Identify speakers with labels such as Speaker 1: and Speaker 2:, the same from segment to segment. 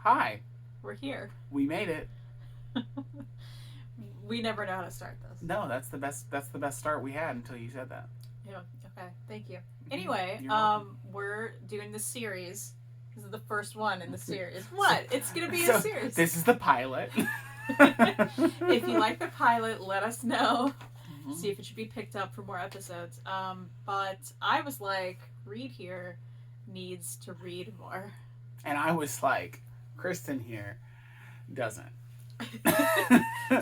Speaker 1: Hi.
Speaker 2: We're here.
Speaker 1: We made it.
Speaker 2: We never know how to start this.
Speaker 1: No, that's the best start we had until you said that.
Speaker 2: Yeah. Okay. Thank you. Anyway, we're doing this series. This is the first one in the series. What? It's gonna be a series.
Speaker 1: This is the pilot.
Speaker 2: If you like the pilot, let us know.
Speaker 1: Mm-hmm.
Speaker 2: See if it should be picked up for more episodes. But I was like, Reid here needs to read more.
Speaker 1: And I was like, Kristan here doesn't.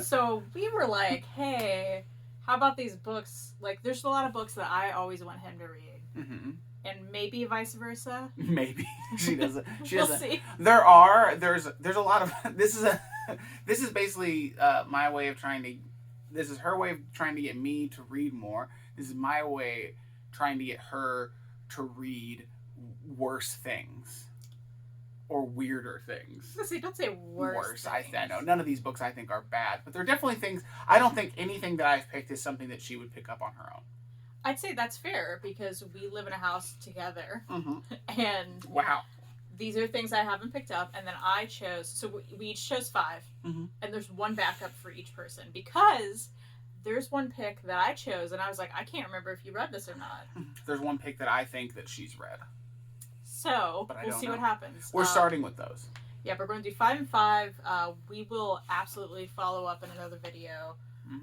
Speaker 2: So we were like, hey, how about these books? Like, there's a lot of books that I always want him to read.
Speaker 1: Mm-hmm.
Speaker 2: And maybe vice versa.
Speaker 1: Maybe. She doesn't. She
Speaker 2: we'll
Speaker 1: doesn't.
Speaker 2: See.
Speaker 1: There's a lot of, this is basically my way of this is her way of trying to get me to read more. This is my way trying to get her to read worse things. Or weirder things.
Speaker 2: Don't say worse.
Speaker 1: I know. None of these books I think are bad. But they're definitely things. I don't think anything that I've picked is something that she would pick up on her own.
Speaker 2: I'd say that's fair because we live in a house together.
Speaker 1: Mm-hmm.
Speaker 2: And
Speaker 1: wow.
Speaker 2: These are things I haven't picked up. And then I chose. So we each chose 5.
Speaker 1: Mm-hmm.
Speaker 2: And there's one backup for each person. Because there's one pick that I chose. And I was like, I can't remember if you read this or not.
Speaker 1: There's one pick that I think that she's read.
Speaker 2: So, we'll see what happens.
Speaker 1: We're starting with those.
Speaker 2: Yeah, we're going to do 5 and 5. We will absolutely follow up in another video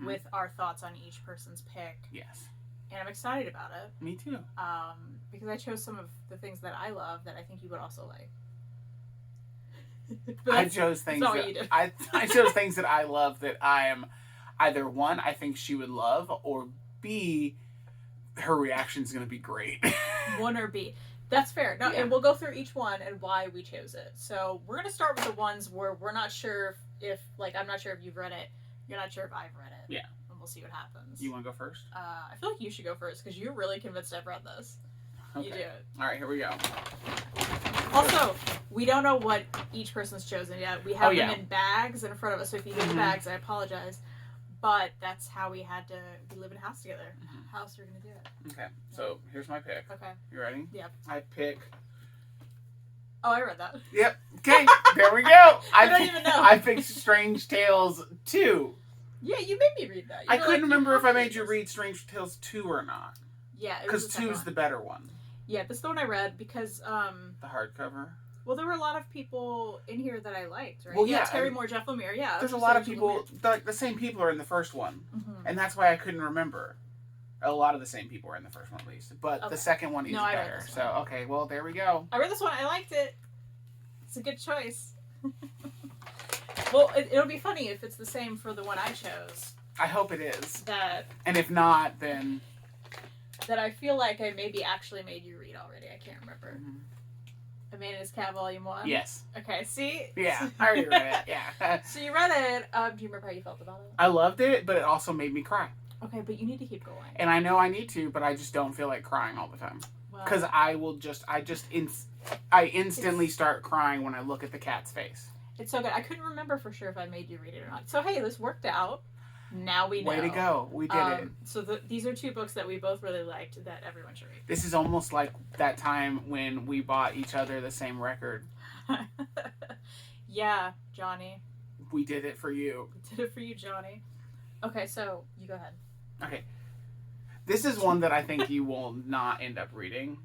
Speaker 2: with our thoughts on each person's pick.
Speaker 1: Yes.
Speaker 2: And I'm excited about it.
Speaker 1: Me too.
Speaker 2: Because I chose some of the things that I love that I think you would also like.
Speaker 1: I chose things that I chose things that I love that I am either one, I think she would love, or B, her reaction is going to be great.
Speaker 2: 1 or B. That's fair. No, yeah. And we'll go through each one and why we chose it. So we're going to start with the ones where we're not sure if I'm not sure if you've read it. You're not sure if I've read it.
Speaker 1: Yeah.
Speaker 2: And we'll see what happens.
Speaker 1: You want to go first?
Speaker 2: I feel like you should go first because you're really convinced I've read this. Okay. You do it.
Speaker 1: All right, here we go.
Speaker 2: Also, we don't know what each person's chosen yet. We have them in bags in front of us. So if you get the bags, I apologize. But that's how we live in a house together. How else are we going to do it?
Speaker 1: Okay, so here's my pick.
Speaker 2: Okay.
Speaker 1: You ready?
Speaker 2: Yep.
Speaker 1: I pick...
Speaker 2: Oh, I read that.
Speaker 1: Yep. Okay, there we go.
Speaker 2: I don't even know.
Speaker 1: I picked Strange Tales 2.
Speaker 2: Yeah, you made me read that.
Speaker 1: I couldn't remember if I made you read Strange Tales 2 or not.
Speaker 2: Yeah,
Speaker 1: because 2 is the better one.
Speaker 2: Yeah, this is the one I read because...
Speaker 1: the hardcover?
Speaker 2: Well, there were a lot of people in here that I liked, right?
Speaker 1: Well, yeah.
Speaker 2: Terry Moore, Jeff Lemire, yeah.
Speaker 1: There's a lot of people, the same people are in the first one. Mm-hmm. And that's why I couldn't remember. A lot of the same people are in the first one, at least. But the second one is better. So, okay, well, there we go.
Speaker 2: I read this one. I liked it. It's a good choice. Well, it'll be funny if it's the same for the one I chose.
Speaker 1: I hope it is. And if not, then...
Speaker 2: That I feel like I maybe actually made you read already. I can't remember. Mm-hmm. Amanda's Cat Volume 1?
Speaker 1: Yes.
Speaker 2: Okay, see?
Speaker 1: Yeah, I already read it, yeah.
Speaker 2: So you read it. Do you remember how you felt about it?
Speaker 1: I loved it, but it also made me cry.
Speaker 2: Okay, but you need to keep going.
Speaker 1: And I know I need to, but I just don't feel like crying all the time. Because I instantly start crying when I look at the cat's face.
Speaker 2: It's so good. I couldn't remember for sure if I made you read it or not. So hey, this worked out. Now we know.
Speaker 1: Way to go. We did it.
Speaker 2: So these are 2 books that we both really liked that everyone should read.
Speaker 1: This is almost like that time when we bought each other the same record.
Speaker 2: Yeah, Johnny.
Speaker 1: We did it for you.
Speaker 2: We did it for you, Johnny. Okay, so you go ahead.
Speaker 1: Okay. This is one that I think you will not end up reading.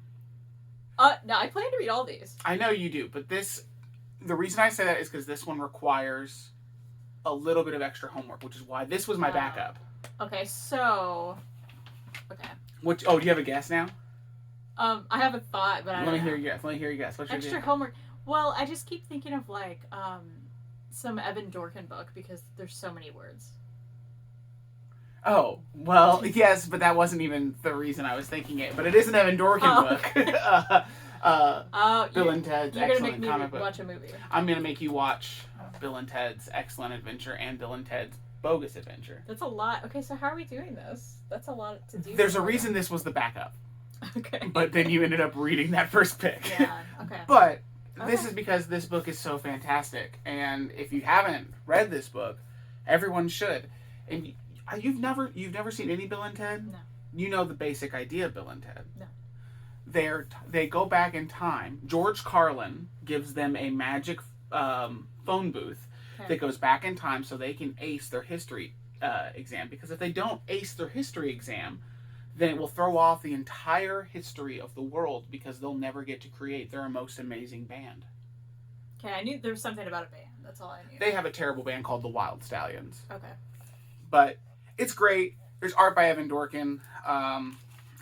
Speaker 2: No, I plan to read all these.
Speaker 1: I know you do, but the reason I say that is because this one requires a little bit of extra homework, which is why this was my backup.
Speaker 2: Okay, so... Okay.
Speaker 1: Do you have a guess now?
Speaker 2: I have a thought, but
Speaker 1: Let me hear your guess. What's your
Speaker 2: extra homework? Well, I just keep thinking of, some Evan Dorkin book, because there's so many words.
Speaker 1: Oh, well, yes, but that wasn't even the reason I was thinking it. But it is an Evan Dorkin book. Bill and Ted's Excellent Comic Book.
Speaker 2: You're going to make me watch a movie.
Speaker 1: I'm going to make you watch Bill and Ted's Excellent Adventure and Bill and Ted's Bogus Adventure.
Speaker 2: That's a lot. Okay, so how are we doing this? That's a lot to do.
Speaker 1: There's a reason this was the backup.
Speaker 2: Okay.
Speaker 1: But then you ended up reading that first pick.
Speaker 2: Yeah, okay.
Speaker 1: But this is because this book is so fantastic. And if you haven't read this book, everyone should. And you've never seen any Bill and Ted?
Speaker 2: No.
Speaker 1: You know the basic idea of Bill and Ted.
Speaker 2: No.
Speaker 1: They go back in time. George Carlin gives them a magic phone booth that goes back in time so they can ace their history exam. Because if they don't ace their history exam, then it will throw off the entire history of the world because they'll never get to create their most amazing band.
Speaker 2: Okay, I knew there was something about a band. That's all I knew.
Speaker 1: They have a terrible band called the Wild Stallions.
Speaker 2: Okay.
Speaker 1: But it's great. There's art by Evan Dorkin,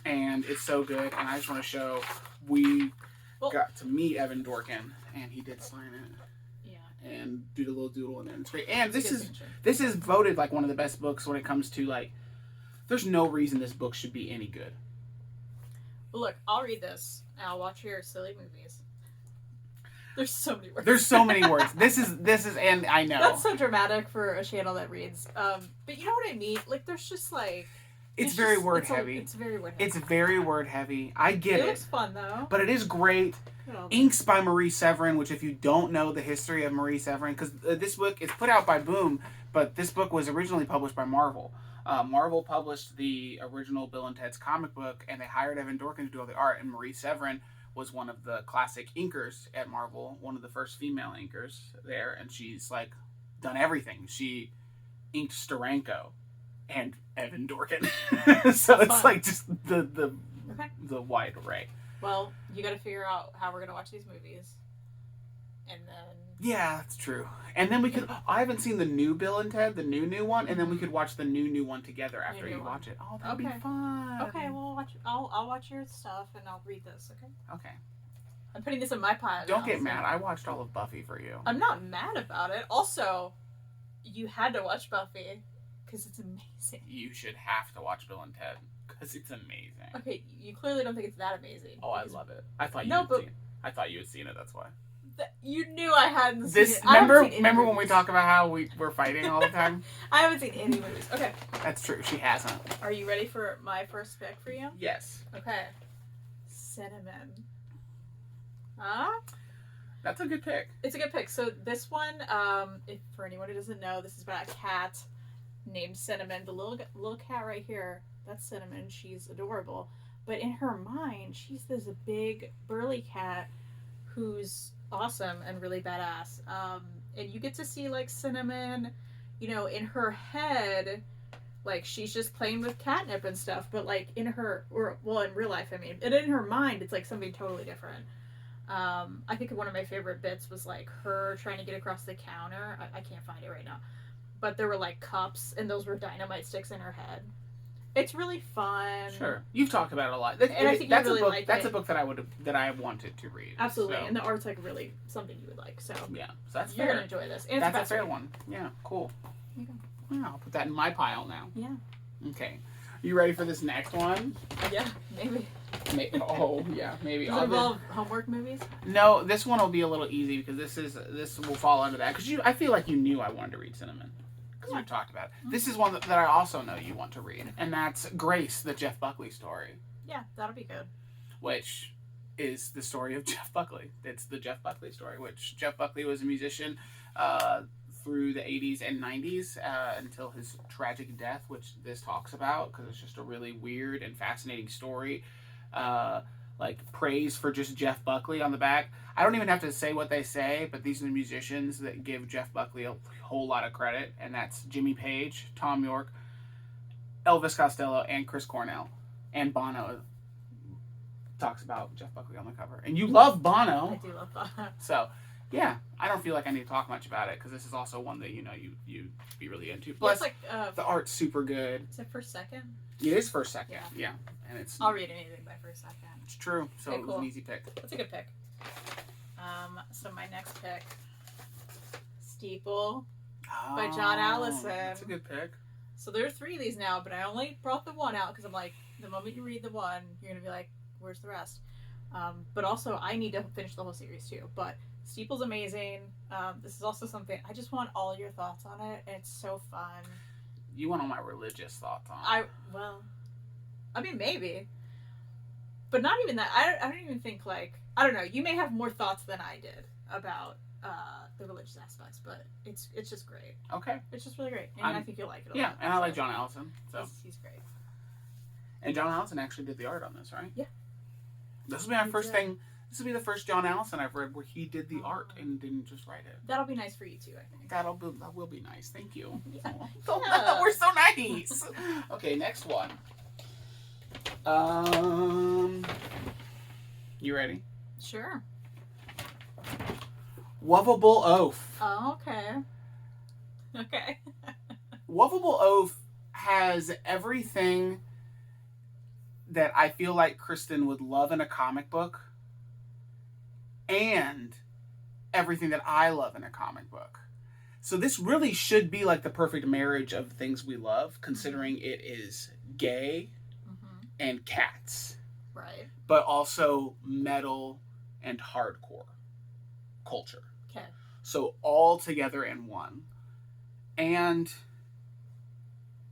Speaker 1: and it's so good. And I just want to show we got to meet Evan Dorkin, and he did sign it. Yeah. And do the little doodle in there. It's great. And this is voted like one of the best books when it comes to like. There's no reason this book should be any good.
Speaker 2: Well, look, I'll read this and I'll watch your silly movies. There's so many words.
Speaker 1: There's so many words. This is, and I know.
Speaker 2: That's so dramatic for a channel that reads. But you know what I mean? Like, there's just like...
Speaker 1: It's very word heavy.
Speaker 2: It's very word heavy.
Speaker 1: It's very word heavy. I get it.
Speaker 2: It looks fun, though.
Speaker 1: But it is great. Inks by Marie Severin, which if you don't know the history of Marie Severin, because this book is put out by Boom, but this book was originally published by Marvel. Marvel published the original Bill and Ted's comic book, and they hired Evan Dorkin to do all the art, and Marie Severin was one of the classic inkers at Marvel, one of the first female inkers there, and she's like done everything. She inked Steranko and Evan Dorkin. So that's it's fun. Like just the wide array.
Speaker 2: Well, you got to figure out how we're going to watch these movies. And then...
Speaker 1: Yeah, that's true. And then we could... I haven't seen the new Bill and Ted, the new one, and then we could watch the new one together after you watch it. Oh, that'd be fun.
Speaker 2: Okay, well, I'll watch your stuff, and I'll read this, okay?
Speaker 1: Okay.
Speaker 2: I'm putting this in my pile.
Speaker 1: Don't get mad. I watched all of Buffy for you.
Speaker 2: I'm not mad about it. Also, you had to watch Buffy, because it's amazing.
Speaker 1: You should have to watch Bill and Ted, because it's amazing.
Speaker 2: Okay, you clearly don't think it's that amazing.
Speaker 1: Oh, I love it. I thought you had seen it. I thought you had seen it, that's why.
Speaker 2: You knew I hadn't seen it.
Speaker 1: Remember when we talk about how we're fighting all the time?
Speaker 2: I haven't seen any movies. Okay.
Speaker 1: That's true. She hasn't.
Speaker 2: Are you ready for my first pick for you?
Speaker 1: Yes.
Speaker 2: Okay. Cinnamon. Huh?
Speaker 1: That's a good pick.
Speaker 2: It's a good pick. So this one, if for anyone who doesn't know, this is about a cat named Cinnamon. The little cat right here, that's Cinnamon. She's adorable. But in her mind, she's this big, burly cat who's awesome and really badass. And you get to see like Cinnamon, you know, in her head, like she's just playing with catnip and stuff, but like in her, in real life, I mean, and in her mind, it's like something totally different. I think one of my favorite bits was like her trying to get across the counter. I can't find it right now, but there were like cups and those were dynamite sticks in her head. It's really fun.
Speaker 1: Sure, you've talked about it a lot,
Speaker 2: and I think you really like it.
Speaker 1: That's a book that I wanted to read.
Speaker 2: Absolutely, so. And the art's like really something you would like. So
Speaker 1: yeah, so that's
Speaker 2: you're
Speaker 1: fair.
Speaker 2: gonna enjoy this. And
Speaker 1: that's a fair one. Yeah, cool.
Speaker 2: There you go.
Speaker 1: Yeah, I'll put that in my pile now.
Speaker 2: Yeah.
Speaker 1: Okay, you ready for this next one?
Speaker 2: Yeah, maybe.
Speaker 1: Oh yeah, maybe.
Speaker 2: Does it involve homework movies?
Speaker 1: No, this one will be a little easy because this will fall under that because I feel like you knew I wanted to read Cinnamon. We talked about it. This is one that I also know you want to read, and that's Grace, the Jeff Buckley story.
Speaker 2: Yeah, that'll be good.
Speaker 1: Which is the story of Jeff Buckley. It's the Jeff Buckley story, which Jeff Buckley was a musician through the 80s and 90s until his tragic death, which this talks about because it's just a really weird and fascinating story. Like praise for just Jeff Buckley on the back. I don't even have to say what they say, but these are the musicians that give Jeff Buckley a whole lot of credit, and that's Jimmy Page, Tom York, Elvis Costello, and Chris Cornell. And Bono talks about Jeff Buckley on the cover. And you love Bono.
Speaker 2: I do love Bono.
Speaker 1: So, yeah, I don't feel like I need to talk much about it, because this is also one that, you'd be really into. Plus, the art's super good.
Speaker 2: Is it first second?
Speaker 1: It is first second, yeah. And it's.
Speaker 2: I'll read anything by first second.
Speaker 1: It's true, so
Speaker 2: okay,
Speaker 1: it was an easy pick.
Speaker 2: That's a good pick. So my next pick, Steeple by John Allison.
Speaker 1: That's a good pick.
Speaker 2: So there are 3 of these now, but I only brought the one out because I'm like, the moment you read the one, you're going to be like, where's the rest? But also, I need to finish the whole series too. But Steeple's amazing. This is also something, I just want all your thoughts on it, and it's so fun.
Speaker 1: You want all my religious thoughts on it.
Speaker 2: I mean, maybe. But not even that. I don't even think, like, I don't know. You may have more thoughts than I did about the religious aspects, but it's just great.
Speaker 1: Okay.
Speaker 2: It's just really great. And I think you'll like it a lot.
Speaker 1: Yeah, and I like John Allison. So.
Speaker 2: He's great.
Speaker 1: And John Allison actually did the art on this, right?
Speaker 2: Yeah.
Speaker 1: This will be my first thing This will be the first John Allison I've read where he did the art and didn't just write it.
Speaker 2: That'll be nice for you too, I think.
Speaker 1: That will be nice. Thank you.
Speaker 2: Yeah.
Speaker 1: Yeah. We're so nice. Okay, next one. You ready?
Speaker 2: Sure.
Speaker 1: Lovable Oath.
Speaker 2: Oh, okay. Okay.
Speaker 1: Lovable Oath has everything that I feel like Kristan would love in a comic book, and everything that I love in a comic book. So this really should be like the perfect marriage of things we love, considering it is gay and cats.
Speaker 2: Right.
Speaker 1: But also metal and hardcore culture.
Speaker 2: Okay.
Speaker 1: So all together in one. And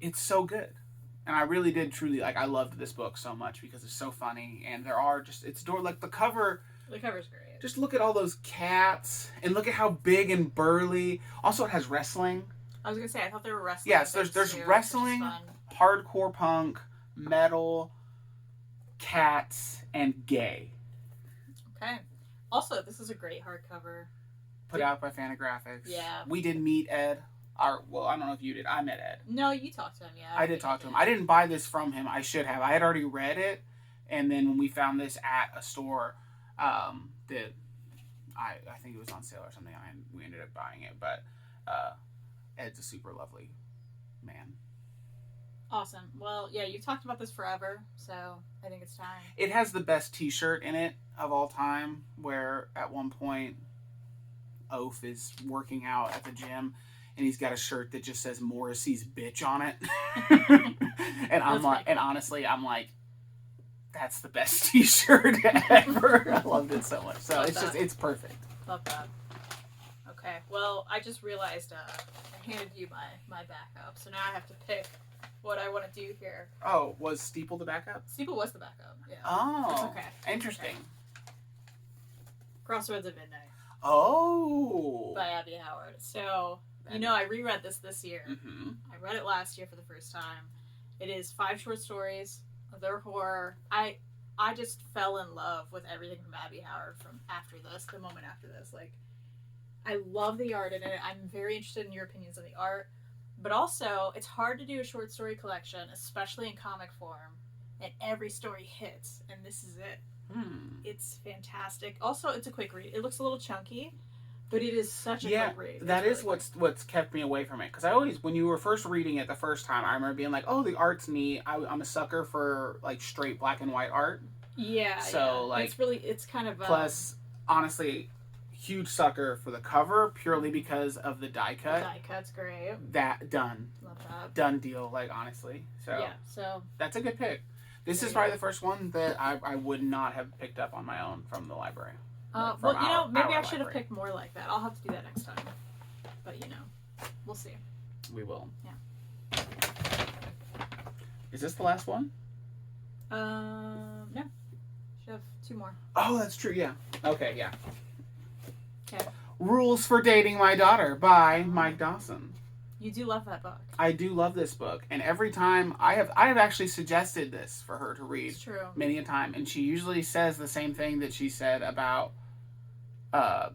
Speaker 1: it's so good. And I really did truly, like, I loved this book so much because it's so funny. And there are just, like, the cover.
Speaker 2: The cover's great.
Speaker 1: Just look at all those cats. And look at how big and burly. Also, it has wrestling.
Speaker 2: I was going to say, I thought there were wrestling.
Speaker 1: Yes, there's wrestling, hardcore punk, metal, cats, and gay.
Speaker 2: Okay. Also, this is a great hardcover.
Speaker 1: Put out by Fantagraphics.
Speaker 2: Yeah.
Speaker 1: We did meet Ed. Well, I don't know if you did. I met Ed.
Speaker 2: No, you talked to him, yeah.
Speaker 1: I did talk to him. I didn't buy this from him. I should have. I had already read it, and then when we found this at a store, that I think it was on sale or something, and we ended up buying it. But Ed's a super lovely man.
Speaker 2: Awesome. Well, yeah, you've talked about this forever, so I think it's time.
Speaker 1: It has the best T-shirt in it of all time, where at one point Oath is working out at the gym, and he's got a shirt that just says Morrissey's bitch on it. And I'm like, and honestly, I'm like, that's the best T-shirt ever. I loved it so much. So it's perfect.
Speaker 2: Love that. Okay. Well, I just realized I handed you my backup, so now I have to pick what I want to do here.
Speaker 1: Oh, was Steeple the backup?
Speaker 2: Steeple was the backup. Yeah.
Speaker 1: Oh.
Speaker 2: It's okay.
Speaker 1: Interesting.
Speaker 2: Okay. Crossroads of Midnight.
Speaker 1: Oh.
Speaker 2: By Abby Howard. So, I reread this year.
Speaker 1: Mm-hmm.
Speaker 2: I read it last year for the first time. It is 5 short stories. They're horror. I just fell in love with everything from Abby Howard from after this, the moment after this. Like, I love the art in it. I'm very interested in your opinions on the art. But also, it's hard to do a short story collection, especially in comic form, and every story hits, and this is it. It's fantastic. Also, it's a quick read. It looks a little chunky, but it is such a quick read.
Speaker 1: That is what's kept me away from it. Because I always, when you were first reading it the first time, I remember being like, oh, the art's neat. I'm a sucker for, like, straight black and white art.
Speaker 2: Yeah.
Speaker 1: So, like...
Speaker 2: It's kind of...
Speaker 1: Plus, honestly... huge sucker for the cover purely because of the die cut.
Speaker 2: The die cut's great.
Speaker 1: That done.
Speaker 2: Love that.
Speaker 1: Done deal, like, honestly. So
Speaker 2: yeah, so
Speaker 1: that's a good pick. This is probably the first one that I would not have picked up on my own from the library.
Speaker 2: Maybe I should have picked more like that. I'll have to do that next time. But we'll see.
Speaker 1: We will.
Speaker 2: Yeah.
Speaker 1: Is this the last one?
Speaker 2: No. Should have 2 more.
Speaker 1: Oh, that's true. Yeah. Okay. Yeah.
Speaker 2: Okay.
Speaker 1: Rules for Dating My Daughter by Mike Dawson.
Speaker 2: You do love that book.
Speaker 1: I do love this book, and every time I have actually suggested this for her to read.
Speaker 2: It's true.
Speaker 1: Many a time, and she usually says the same thing that she said about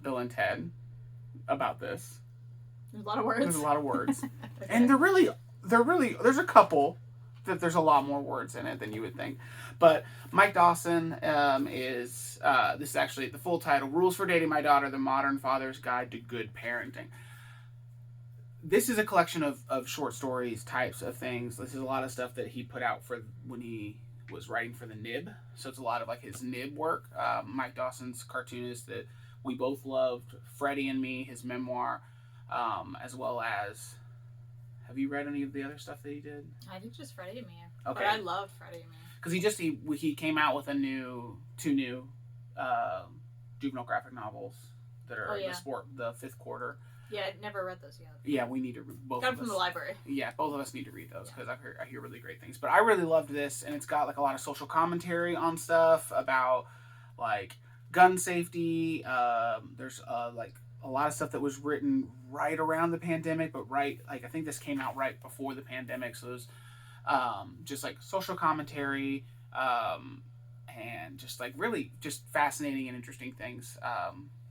Speaker 1: Bill and Ted about this.
Speaker 2: There's a lot of words.
Speaker 1: There's a lot of words.
Speaker 2: Okay.
Speaker 1: And they're really there's a couple that there's a lot more words in it than you would think. But Mike Dawson is this is actually the full title, Rules for Dating My Daughter, The Modern Father's Guide to Good Parenting. This is a collection of short stories, types of things. This is a lot of stuff that he put out for when he was writing for the Nib. So it's a lot of like his Nib work. Mike Dawson's cartoonist that we both loved, Freddie and Me, his memoir, as well as... Have you read any of the other stuff that he did?
Speaker 2: I did just Freddie and Me.
Speaker 1: Okay.
Speaker 2: But I loved Freddie and Me.
Speaker 1: Because he came out with two new juvenile graphic novels that are the 5th quarter.
Speaker 2: Yeah, I never read those yet.
Speaker 1: Yeah, we need to both.
Speaker 2: Got them from the library.
Speaker 1: Yeah, both of us need to read those because I hear really great things. But I really loved this, and it's got like a lot of social commentary on stuff about like gun safety. There's like a lot of stuff that was written right around the pandemic, but I think this came out right before the pandemic, so it was just like social commentary, and just like really just fascinating and interesting things.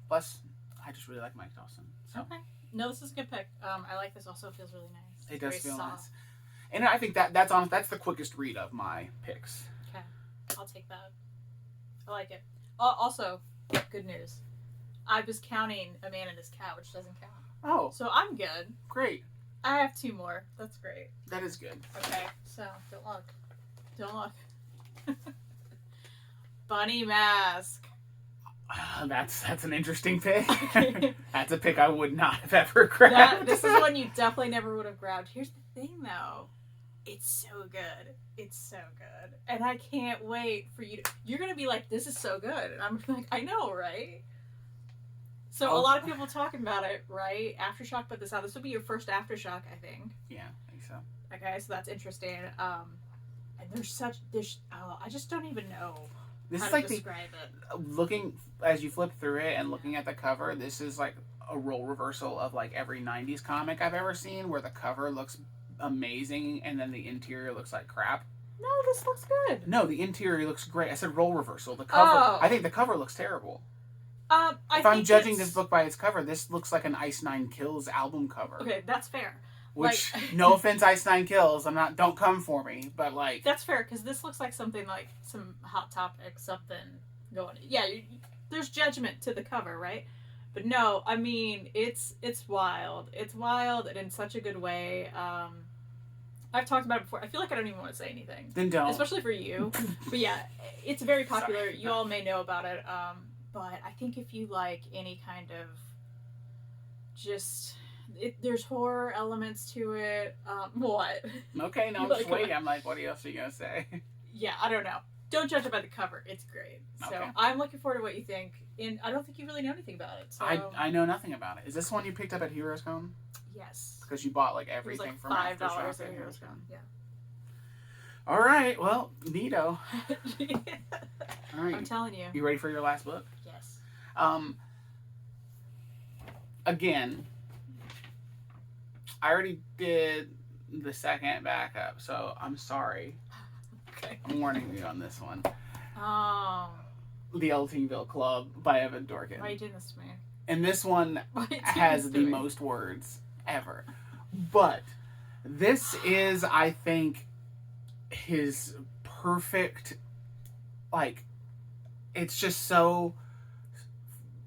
Speaker 1: Plus, I just really like Mike Dawson. So.
Speaker 2: Okay. No, this is a good pick. I like this. Also, it feels really nice.
Speaker 1: It does feel nice. And I think that's the quickest read of my picks.
Speaker 2: Okay. I'll take that. I like it. Also, good news. I was counting A Man and His Cat, which doesn't count.
Speaker 1: Oh.
Speaker 2: So I'm good.
Speaker 1: Great.
Speaker 2: I have 2 more. That's great.
Speaker 1: That is good.
Speaker 2: Okay. So, don't look. Don't look. Bunny Mask.
Speaker 1: That's an interesting pick. That's a pick I would not have ever grabbed.
Speaker 2: This is one you definitely never would have grabbed. Here's the thing, though. It's so good. It's so good. And I can't wait for you to... You're going to be like, this is so good. And I'm like, I know, right? So a lot of people talking about it, right? Aftershock put this out. This will be your first Aftershock, I think.
Speaker 1: Yeah, I think so.
Speaker 2: Okay, so that's interesting. And I just don't even know
Speaker 1: this
Speaker 2: how
Speaker 1: is
Speaker 2: to
Speaker 1: like
Speaker 2: describe it.
Speaker 1: Looking, as you flip through it and looking at the cover, this is like a role reversal of like every 90s comic I've ever seen, where the cover looks amazing and then the interior looks like crap.
Speaker 2: No, this looks good.
Speaker 1: No, the interior looks great. I said role reversal. The cover, I think the cover looks terrible. If I'm judging this book by its cover, this looks like an Ice Nine Kills album cover.
Speaker 2: Okay, that's fair.
Speaker 1: Which, no offense, Ice Nine Kills, don't come for me, but like...
Speaker 2: That's fair, because this looks like something like some Hot Topic, something going... Yeah, there's judgment to the cover, right? But no, I mean, it's wild. It's wild, and in such a good way. I've talked about it before. I feel like I don't even want to say anything.
Speaker 1: Then don't.
Speaker 2: Especially for you. But yeah, it's very popular. Sorry. You all may know about it. But I think if you like any kind of just... there's horror elements to it. What?
Speaker 1: Okay, no, I'm just waiting. I'm like, what else are you going to say?
Speaker 2: Yeah, I don't know. Don't judge it by the cover. It's great. So okay. I'm looking forward to what you think. And I don't think you really know anything about it. So.
Speaker 1: I know nothing about it. Is this one you picked up at Heroes Con?
Speaker 2: Yes.
Speaker 1: Because you bought like everything from
Speaker 2: $5 at Heroes Con. Yeah.
Speaker 1: All right. Well, neato.
Speaker 2: Yeah.
Speaker 1: All right.
Speaker 2: I'm telling you.
Speaker 1: You ready for your last book?
Speaker 2: Yes.
Speaker 1: Again, I already did the second backup, so I'm sorry.
Speaker 2: Okay.
Speaker 1: I'm warning you on this one.
Speaker 2: Oh.
Speaker 1: The Eltingville Club by Evan Dorkin.
Speaker 2: Why are you doing this to me?
Speaker 1: And this one has the most words ever. But this is, I think, his perfect, like, it's just so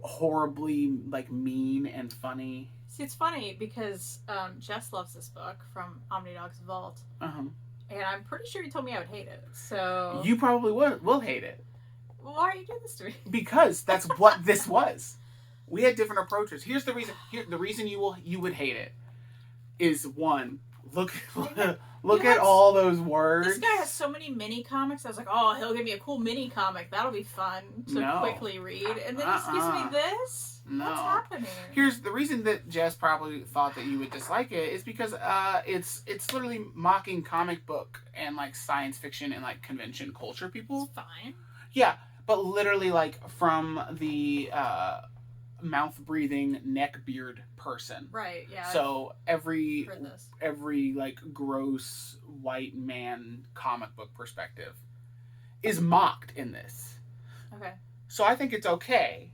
Speaker 1: horribly, like, mean and funny.
Speaker 2: See, it's funny because Jess loves this book from Omnidog's Vault.
Speaker 1: Uh-huh.
Speaker 2: And I'm pretty sure you told me I would hate it. So
Speaker 1: you probably will hate it.
Speaker 2: Why are you doing this to me?
Speaker 1: Because that's what this was. We had different approaches. Here's the reason. The reason you would hate it is one. Look at all those words.
Speaker 2: This guy has so many mini comics. I was like, oh, he'll give me a cool mini comic. That'll be fun to quickly read. And then he just gives me this.
Speaker 1: No.
Speaker 2: What's happening?
Speaker 1: Here's the reason that Jess probably thought that you would dislike it is because it's literally mocking comic book and like science fiction and like convention culture people.
Speaker 2: It's fine.
Speaker 1: Yeah, but literally like from the mouth breathing neck beard person.
Speaker 2: Right. Yeah.
Speaker 1: So every like gross white man comic book perspective is mocked in this.
Speaker 2: Okay.
Speaker 1: So I think it's okay.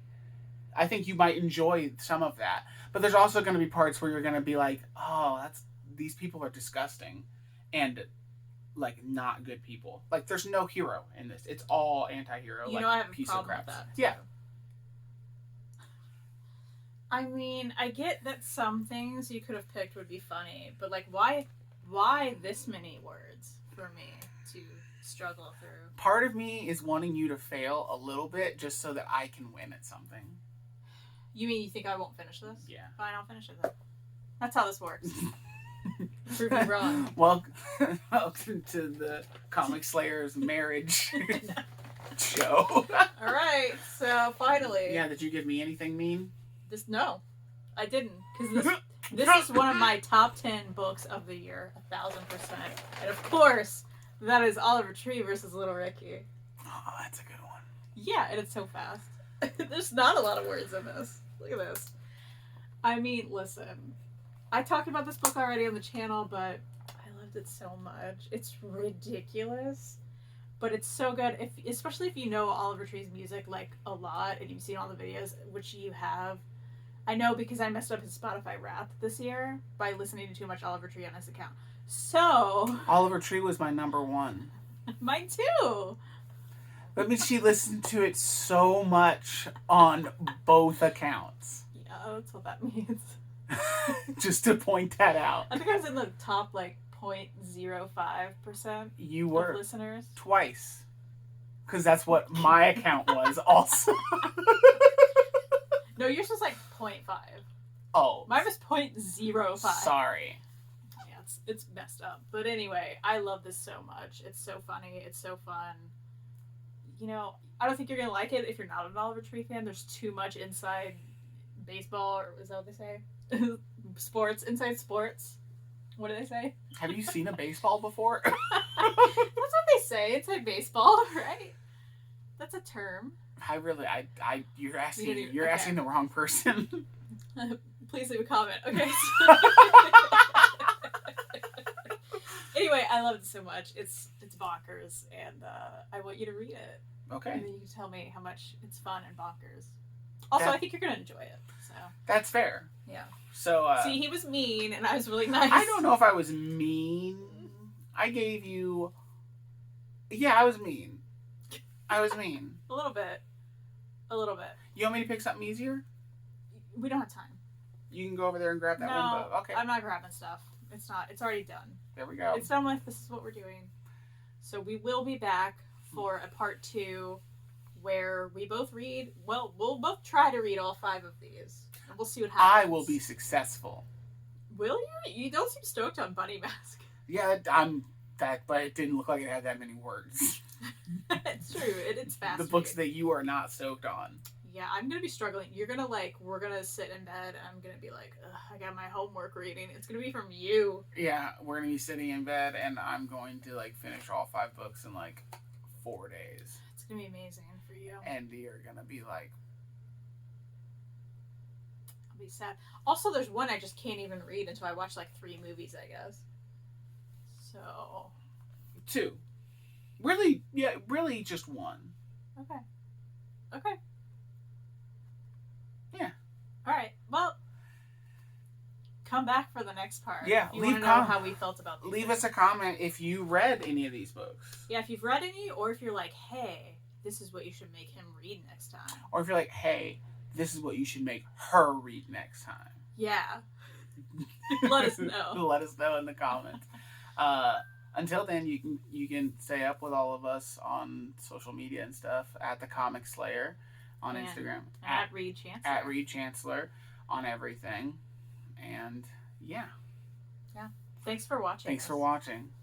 Speaker 1: I think you might enjoy some of that. But there's also going to be parts where you're going to be like, oh, these people are disgusting and like not good people. Like there's no hero in this. It's all anti-hero.
Speaker 2: You know, I have a problem with that.
Speaker 1: Yeah.
Speaker 2: I mean, I get that some things you could have picked would be funny, but like why this many words for me to struggle through?
Speaker 1: Part of me is wanting you to fail a little bit just so that I can win at something.
Speaker 2: You mean you think I won't finish this?
Speaker 1: Yeah.
Speaker 2: Fine, I'll finish it then. That's how this works. Prove me wrong.
Speaker 1: Welcome to the Comic Slayers marriage show.
Speaker 2: All right, so finally.
Speaker 1: Yeah, did you give me anything mean?
Speaker 2: No, I didn't, because this is one of my top 10 books of the year, 1,000%. And of course, that is Oliver Tree versus Little Ricky.
Speaker 1: Oh, that's a good one.
Speaker 2: Yeah, and it's so fast. There's not a lot of words in this. Look at this. I mean, listen. I talked about this book already on the channel, but I loved it so much. It's ridiculous. But it's so good, especially if you know Oliver Tree's music like a lot and you've seen all the videos, which you have. I know because I messed up his Spotify Wrapped this year by listening to too much Oliver Tree on his account. So
Speaker 1: Oliver Tree was my number one.
Speaker 2: Mine too.
Speaker 1: That means she listened to it so much on both accounts.
Speaker 2: Yeah, that's what that means.
Speaker 1: Just to point that out.
Speaker 2: I think I was in the top 0.05%.
Speaker 1: You were.
Speaker 2: Of listeners.
Speaker 1: Twice. Because that's what my account was also.
Speaker 2: No, yours was 0.5.
Speaker 1: Oh.
Speaker 2: Mine was 0.05.
Speaker 1: Sorry.
Speaker 2: Yeah, it's messed up. But anyway, I love this so much. It's so funny. It's so fun. I don't think you're going to like it if you're not an Oliver Tree fan. There's too much inside baseball, or is that what they say? Sports. Inside sports. What do they say?
Speaker 1: Have you seen a baseball before?
Speaker 2: That's what they say. Inside baseball, right? That's a term.
Speaker 1: You're asking the wrong person.
Speaker 2: Please leave a comment. Okay. Anyway, I love it so much. It's bonkers, and I want you to read it.
Speaker 1: Okay.
Speaker 2: And then you can tell me how much it's fun and bonkers. Also, I think you're gonna enjoy it. So.
Speaker 1: That's fair.
Speaker 2: Yeah.
Speaker 1: So.
Speaker 2: See, he was mean, and I was really nice.
Speaker 1: I don't know if I was mean. I gave you. Yeah, I was mean. I was mean.
Speaker 2: A little bit.
Speaker 1: You want me to pick something easier?
Speaker 2: We don't have time.
Speaker 1: You can go over there and grab that one book. Okay.
Speaker 2: I'm not grabbing stuff. It's already done.
Speaker 1: There we go.
Speaker 2: It's done with. This is what we're doing. So we will be back for a part 2 where we both read. Well, we'll both try to read all 5 of these. And we'll see what happens.
Speaker 1: I will be successful.
Speaker 2: Will you? You don't seem stoked on Bunny Mask.
Speaker 1: Yeah, but it didn't look like it had that many words.
Speaker 2: It's true. It's fast.
Speaker 1: The books that you are not stoked on.
Speaker 2: Yeah, I'm gonna be struggling. You're gonna we're gonna sit in bed, and I'm gonna be like, I got my homework reading. It's gonna be from you.
Speaker 1: Yeah, we're gonna be sitting in bed, and I'm going to finish all 5 books in 4 days.
Speaker 2: It's gonna be amazing for you.
Speaker 1: And you're gonna be like,
Speaker 2: I'll be sad. Also, there's one I just can't even read until I watch 3 movies, I guess. So.
Speaker 1: 2. Really? Yeah, really, just 1.
Speaker 2: Okay.
Speaker 1: Yeah.
Speaker 2: All right. Well, come back for the next part.
Speaker 1: Yeah.
Speaker 2: You want to know how we felt about these.
Speaker 1: Leave us a comment if you read any of these books.
Speaker 2: Yeah, if you've read any, or if you're like, hey, this is what you should make him read next time.
Speaker 1: Or if you're like, hey, this is what you should make her read next time.
Speaker 2: Yeah. Let us know.
Speaker 1: Let us know in the comments. Until then, you can stay up with all of us on social media and stuff at the Comic Slayer on Instagram,
Speaker 2: at Reid Chancellor,
Speaker 1: at Reid Chancellor on everything, and yeah.
Speaker 2: Thanks for watching.
Speaker 1: Thanks for watching.